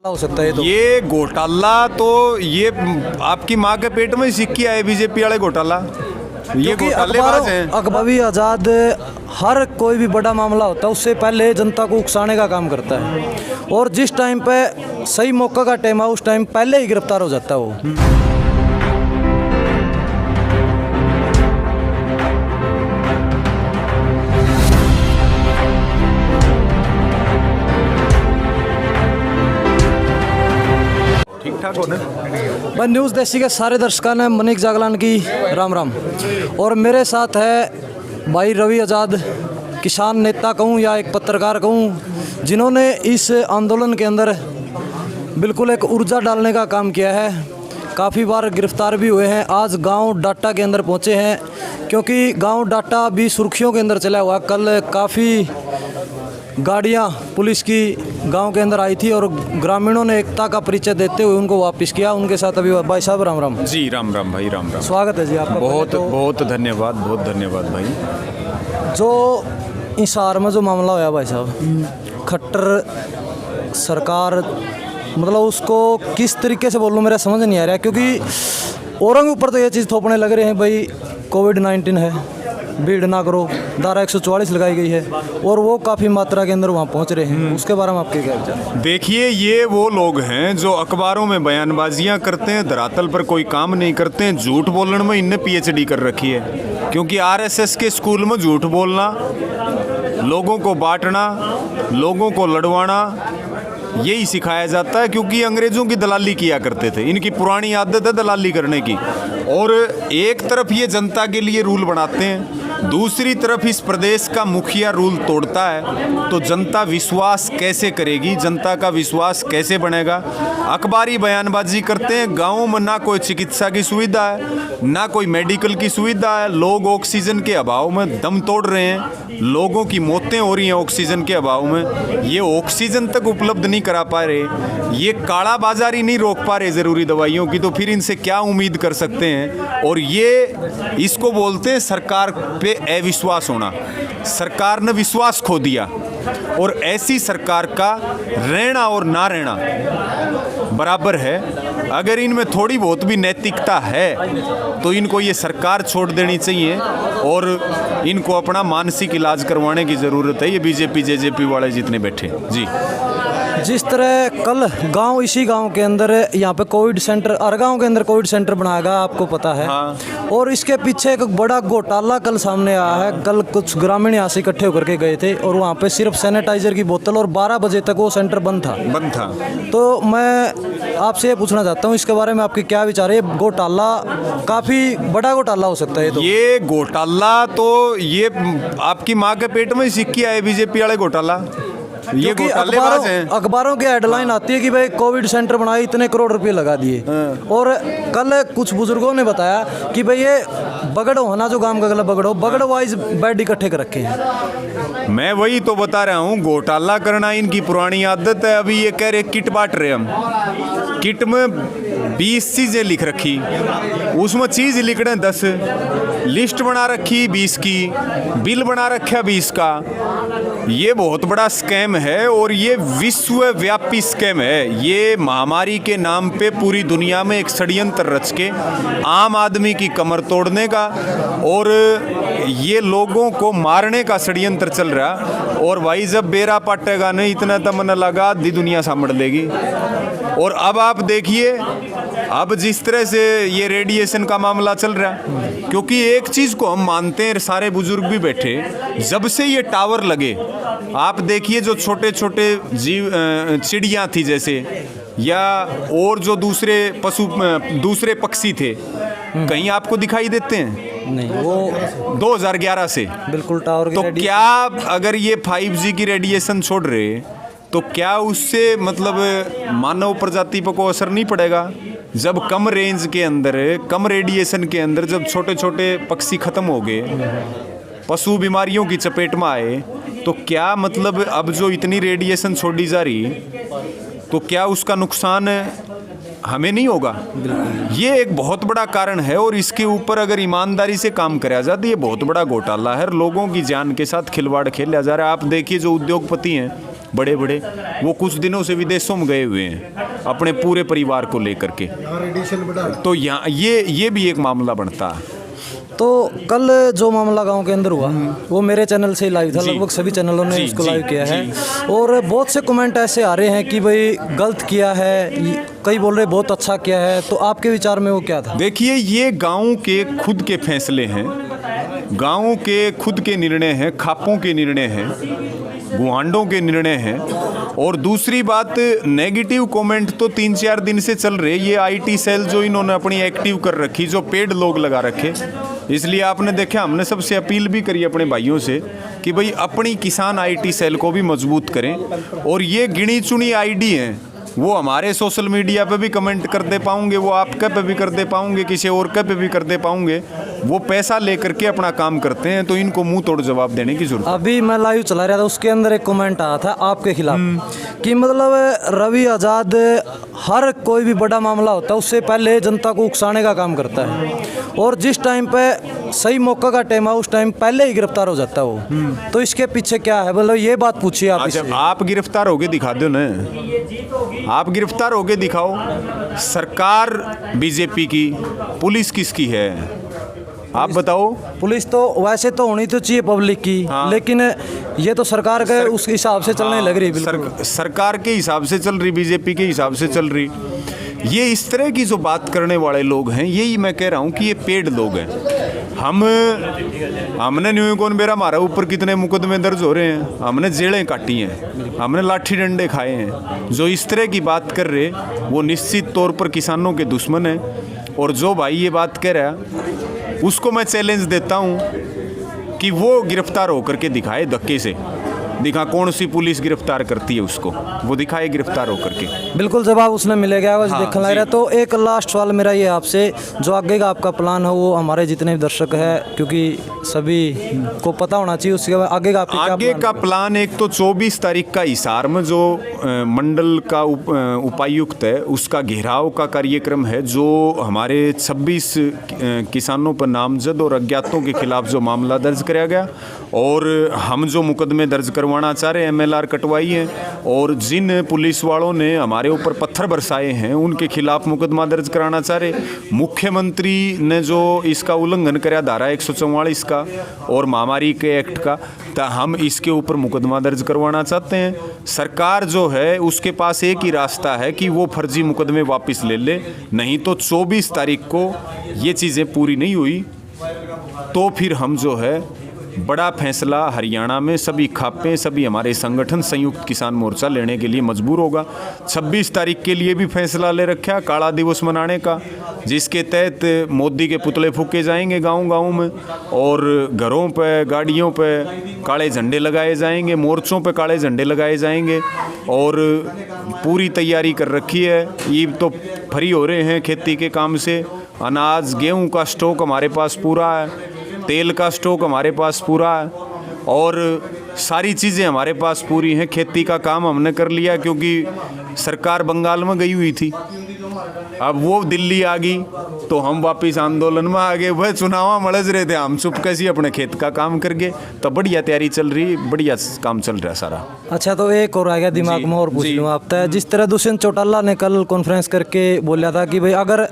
हो सकता है ये घोटाला तो ये आपकी माँ के पेट में सिक्की आए बीजेपी वाले घोटाला। ये घोटालेबाज हैं। अखबारी आज़ाद हर कोई भी बड़ा मामला होता है उससे पहले जनता को उकसाने का काम करता है, और जिस टाइम पे सही मौका का टाइम है उस टाइम पहले ही गिरफ्तार हो जाता है वो। ठीक ठाक होने मैं न्यूज़ देसी के सारे दर्शकों ने मनीष जागलान की राम राम। और मेरे साथ है भाई रवि आज़ाद, किसान नेता कहूँ या एक पत्रकार कहूँ, जिन्होंने इस आंदोलन के अंदर बिल्कुल एक ऊर्जा डालने का काम किया है। काफ़ी बार गिरफ्तार भी हुए हैं। आज गांव डाटा के अंदर पहुंचे हैं क्योंकि गांव डाटा भी सुर्खियों के अंदर चला हुआ। कल काफ़ी गाड़ियां पुलिस की गांव के अंदर आई थी और ग्रामीणों ने एकता का परिचय देते हुए उनको वापस किया। उनके साथ अभी भाई साहब राम राम। जी राम राम भाई, राम राम। स्वागत है जी आपका। बहुत धन्यवाद, बहुत धन्यवाद भाई। जो हिसार में जो मामला होया भाई साहब, खट्टर सरकार मतलब उसको किस तरीके से बोलूँ मेरा समझ नहीं आ रहा, क्योंकि औरों के ऊपर तो ये चीज़ थोपने लग रहे हैं भाई कोविड-19 है, भीड़ ना करो, धारा 144 लगाई गई है, और वो काफ़ी मात्रा के अंदर वहाँ पहुँच रहे हैं। उसके बारे में आपके क्या विचार? देखिए, ये वो लोग हैं जो अखबारों में बयानबाजियां करते हैं, धरातल पर कोई काम नहीं करते हैं। झूठ बोलने में इनने पीएचडी कर रखी है, क्योंकि आरएसएस के स्कूल में झूठ बोलना, लोगों को बांटना, लोगों को लड़वाना, यही सिखाया जाता है। क्योंकि अंग्रेज़ों की दलाली किया करते थे, इनकी पुरानी आदत है दलाली करने की। और एक तरफ ये जनता के लिए रूल बनाते हैं, दूसरी तरफ इस प्रदेश का मुखिया रूल तोड़ता है, तो जनता विश्वास कैसे करेगी, जनता का विश्वास कैसे बनेगा? अखबारी बयानबाजी करते हैं। गाँव में ना कोई चिकित्सा की सुविधा है, ना कोई मेडिकल की सुविधा है। लोग ऑक्सीजन के अभाव में दम तोड़ रहे हैं, लोगों की मौतें हो रही हैं ऑक्सीजन के अभाव में। ये ऑक्सीजन तक उपलब्ध नहीं करा पा रहे, ये काला बाजारी नहीं रोक पा रहे ज़रूरी दवाइयों की, तो फिर इनसे क्या उम्मीद कर सकते हैं? और ये इसको बोलते हैं सरकार पे अविश्वास होना। सरकार ने विश्वास खो दिया, और ऐसी सरकार का रहना और ना रहना बराबर है। अगर इनमें थोड़ी बहुत भी नैतिकता है तो इनको ये सरकार छोड़ देनी चाहिए, और इनको अपना मानसिक इलाज करवाने की ज़रूरत है। ये बीजेपी जेजेपी वाले जितने बैठे जी। जिस तरह कल गांव, इसी गांव के अंदर यहाँ पे कोविड सेंटर, हर गांव के अंदर कोविड सेंटर बनाया गया, आपको पता है। हाँ। और इसके पीछे एक बड़ा घोटाला कल सामने आया है। कल कुछ ग्रामीण यहाँ से इकट्ठे होकर के गए थे और वहाँ पे सिर्फ सैनिटाइजर की बोतल, और 12 बजे तक वो सेंटर बंद था। तो मैं आपसे ये पूछना चाहता हूँ, इसके बारे में आपके क्या विचार है? घोटाला काफ़ी बड़ा घोटाला हो सकता है तो? ये घोटाला तो ये आपकी माँ के पेट में सिक्की आए बीजेपी वाले घोटाला। ये घोटालेबाज हैं। अखबारों की हेडलाइन आती है कि भाई कोविड सेंटर बनाए, इतने करोड़ रुपए लगा दिए। और कल कुछ बुजुर्गों ने बताया कि भाई ये बगड़ो है ना, जो गांव का गला बगड़ो वाइज बेड इकट्ठे कर रखे हैं। मैं वही तो बता रहा हूँ, घोटाला करना इनकी पुरानी आदत है। अभी ये कह रहे किट बांट रहे हम, किट में 20 चीज़ें लिख रखी, उसमें चीज़ लिख रहे हैं 10, लिस्ट बना रखी 20 की, बिल बना रखा 20 का। ये बहुत बड़ा स्कैम है, और ये विश्वव्यापी स्कैम है। ये महामारी के नाम पे पूरी दुनिया में एक षड्यंत्र रच के आम आदमी की कमर तोड़ने का और ये लोगों को मारने का षड्यंत्र चल रहा। और भाई जब बेरा पाटेगा नहीं, इतना तमन लगा आधी दुनिया सामड़ देगी। और अब आप देखिए, अब जिस तरह से ये रेडिएशन का मामला चल रहा है, क्योंकि एक चीज़ को हम मानते हैं, सारे बुजुर्ग भी बैठे, जब से ये टावर लगे, आप देखिए जो छोटे छोटे जीव, चिड़ियाँ थी जैसे, या और जो दूसरे पक्षी थे, कहीं आपको दिखाई देते हैं? नहीं, वो 2011 से बिल्कुल टावर की। तो क्या अगर ये 5G की रेडिएशन छोड़ रहे, तो क्या उससे मतलब मानव प्रजाति पर कोई असर नहीं पड़ेगा? जब कम रेंज के अंदर, कम रेडिएशन के अंदर जब छोटे छोटे पक्षी खत्म हो गए, पशु बीमारियों की चपेट में आए, तो क्या मतलब अब जो इतनी रेडिएशन छोड़ी जा रही, तो क्या उसका नुकसान हमें नहीं होगा? ये एक बहुत बड़ा कारण है, और इसके ऊपर अगर ईमानदारी से काम करा जाए तो ये बहुत बड़ा घोटाला है। लोगों की जान के साथ खिलवाड़ खेला जा रहा है। आप देखिए जो उद्योगपति हैं बड़े बड़े, वो कुछ दिनों से विदेशों में गए हुए हैं अपने पूरे परिवार को लेकर के। तो यहाँ ये भी एक मामला बनता है। तो कल जो मामला गांव के अंदर हुआ वो मेरे चैनल से ही लाइव था, लगभग सभी चैनलों ने उसको लाइव किया है, और बहुत से कमेंट ऐसे आ रहे हैं कि भाई गलत किया है, कई बोल रहे बहुत अच्छा किया है। तो आपके विचार में वो क्या था? देखिए, ये गाँव के खुद के फैसले हैं, गाँव के खुद के निर्णय हैं, खापों के निर्णय हैं, गुआंडों के निर्णय हैं। और दूसरी बात, नेगेटिव कमेंट तो 3-4 दिन से चल रहे। ये आईटी सेल जो इन्होंने अपनी एक्टिव कर रखी, जो पेड लोग लगा रखे, इसलिए आपने देखा हमने सबसे अपील भी करी अपने भाइयों से कि भाई अपनी किसान आईटी सेल को भी मजबूत करें। और ये गिनी चुनी आईडी हैं, वो हमारे सोशल मीडिया पे भी कमेंट कर दे पाऊंगे, वो आपके पे भी कर दे पाऊंगे, किसी और के पे भी कर दे पाऊंगे। वो पैसा लेकर के अपना काम करते हैं, तो इनको मुंह तोड़ जवाब देने की जरूरत है। अभी मैं लाइव चला रहा था, उसके अंदर एक कमेंट आया था आपके खिलाफ कि मतलब रवि आज़ाद हर कोई भी बड़ा मामला होता है उससे पहले जनता को उकसाने का काम करता है, और जिस टाइम पे सही मौका का टाइम है उस टाइम पहले ही गिरफ्तार हो जाता है वो। तो इसके पीछे क्या है, मतलब ये बात पूछिए आप। अच्छा, आप गिरफ्तार होके दिखा दो ना, आप गिरफ्तार होके दिखाओ। सरकार बीजेपी की, पुलिस किसकी है, आप बताओ। पुलिस तो वैसे तो होनी तो चाहिए पब्लिक की, लेकिन ये तो सरकार के उस हिसाब से चलने लग रही है। सरकार के हिसाब से चल रही, बीजेपी के हिसाब से चल रही। ये इस तरह की जो बात करने वाले लोग हैं, यही मैं कह रहा हूँ कि ये पेड लोग हैं। हमने न्यू कौन बेरा मारा, ऊपर कितने मुकदमे दर्ज हो रहे हैं, हमने जेलें काटी हैं, हमने लाठी डंडे खाए हैं। जो इस तरह की बात कर रहे वो निश्चित तौर पर किसानों के दुश्मन हैं। और जो भाई ये बात कह रहा है उसको मैं चैलेंज देता हूँ कि वो गिरफ्तार होकर के दिखाए, धक्के से दिखा कौन सी पुलिस गिरफ्तार करती है उसको, वो दिखाए गिरफ्तार होकर के। बिल्कुल जवाब उसने मिलेगा, बस देखने लग रहा है। तो एक लास्ट सवाल मेरा ये आपसे, जो आगे का आपका प्लान है वो हमारे जितने भी दर्शक है, क्योंकि सभी को पता होना चाहिए, उसके बाद आगे का आगे का प्लान, एक तो 24 तारीख का हिसार में जो मंडल का उपायुक्त है उसका घेराव का कार्यक्रम है, जो हमारे 26 किसानों पर नामजद और अज्ञातों के खिलाफ जो मामला दर्ज कराया गया, और हम जो मुकदमे दर्ज करवाना चाह रहे हैं, MLR कटवाई है, और जिन पुलिस वालों ने हमारे ऊपर पत्थर बरसाए हैं उनके खिलाफ मुकदमा दर्ज कराना चाह रहे। मुख्यमंत्री ने जो इसका उल्लंघन कराया धारा 144 का और महामारी के एक्ट का, तो हम इसके ऊपर मुकदमा दर्ज करवाना चाहते हैं। सरकार जो है उसके पास एक ही रास्ता है कि वो फर्जी मुकदमे वापस ले ले, नहीं तो 24 तारीख को ये चीज़ें पूरी नहीं हुई तो फिर हम जो है बड़ा फैसला हरियाणा में सभी खापे, सभी हमारे संगठन संयुक्त किसान मोर्चा लेने के लिए मजबूर होगा। 26 तारीख के लिए भी फैसला ले रखा है काला दिवस मनाने का, जिसके तहत मोदी के पुतले फूके जाएंगे गांव-गांव में, और घरों पे, गाड़ियों पे काले झंडे लगाए जाएंगे, मोर्चों पे काले झंडे लगाए जाएंगे, और पूरी तैयारी कर रखी है। ये तो फ्री हो रहे हैं खेती के काम से, अनाज गेहूँ का स्टॉक हमारे पास पूरा है, तेल का स्टॉक हमारे पास पूरा है, और सारी चीज़ें हमारे पास पूरी हैं। खेती का काम हमने कर लिया, क्योंकि सरकार बंगाल में गई हुई थी, अब वो दिल्ली आ गई तो हम वापस आंदोलन में आ गए। वह चुनाव मलज रहे थे, हम चुप कैसी अपने खेत का काम कर गए। तो बढ़िया तैयारी चल रही, बढ़िया काम चल रहा है सारा। अच्छा, तो एक और आ गया दिमाग में और पूछ लूँ आपसे, जिस तरह दुष्यंत चौटाला ने कल कॉन्फ्रेंस करके बोला था कि भाई अगर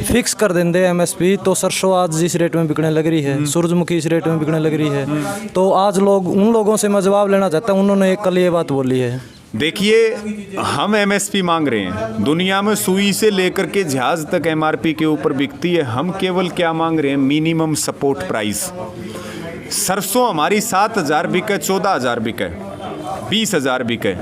फिक्स कर देंगे MSP तो सरसों आज जिस रेट में बिकने लग रही है, सूरजमुखी इस रेट में बिकने लग रही है, तो आज लोग उन लोगों से मैं जवाब लेना चाहता हूँ, उन्होंने कल ये बात बोली है। देखिए, हम MSP मांग रहे हैं, दुनिया में सुई से लेकर के जहाज तक MRP के ऊपर बिकती है। हम केवल क्या मांग रहे हैं, मिनिमम सपोर्ट प्राइस। सरसों हमारी 7,000 बिके, 14,000 बिके, 20,000 बिके,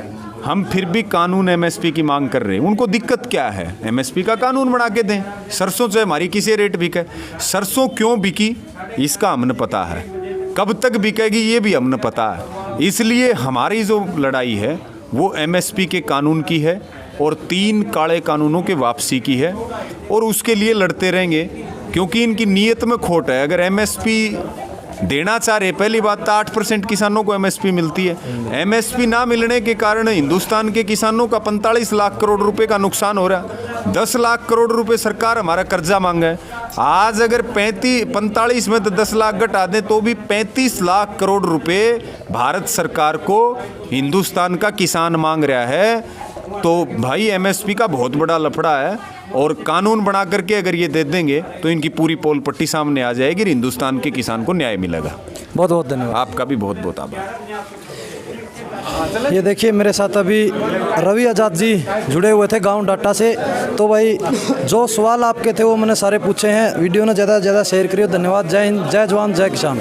हम फिर भी कानून MSP की मांग कर रहे हैं। उनको दिक्कत क्या है, MSP का कानून बना के दें। सरसों चाहे हमारी किसी रेट बिके, सरसों क्यों बिकी इसका हमने पता है, कब तक बिकेगी ये भी हमने पता है। इसलिए हमारी जो लड़ाई है वो MSP के कानून की है और 3 काले कानूनों के वापसी की है, और उसके लिए लड़ते रहेंगे, क्योंकि इनकी नीयत में खोट है। अगर MSP देना चाह रहे, पहली बात तो 8% किसानों को MSP मिलती है। MSP ना मिलने के कारण हिंदुस्तान के किसानों का 45 लाख करोड़ रुपए का नुकसान हो रहा है। 10 लाख करोड़ रुपए सरकार हमारा कर्जा मांगा है, आज अगर 45 में तो 10 लाख घटा दें तो भी 35 लाख करोड़ रुपए भारत सरकार को हिंदुस्तान का किसान मांग रहा है। तो भाई एमएसपी का बहुत बड़ा लफड़ा है, और कानून बना करके अगर ये दे देंगे तो इनकी पूरी पोल पट्टी सामने आ जाएगी और हिंदुस्तान के किसान को न्याय मिलेगा। बहुत बहुत धन्यवाद। आपका भी बहुत बहुत आभार। ये देखिए मेरे साथ अभी रवि आज़ाद जी जुड़े हुए थे गांव डाटा से। तो भाई जो सवाल आपके थे वो मैंने सारे पूछे हैं। वीडियो ने ज़्यादा से ज़्यादा शेयर करिए। धन्यवाद। जय हिंद, जय जवान, जय किसान।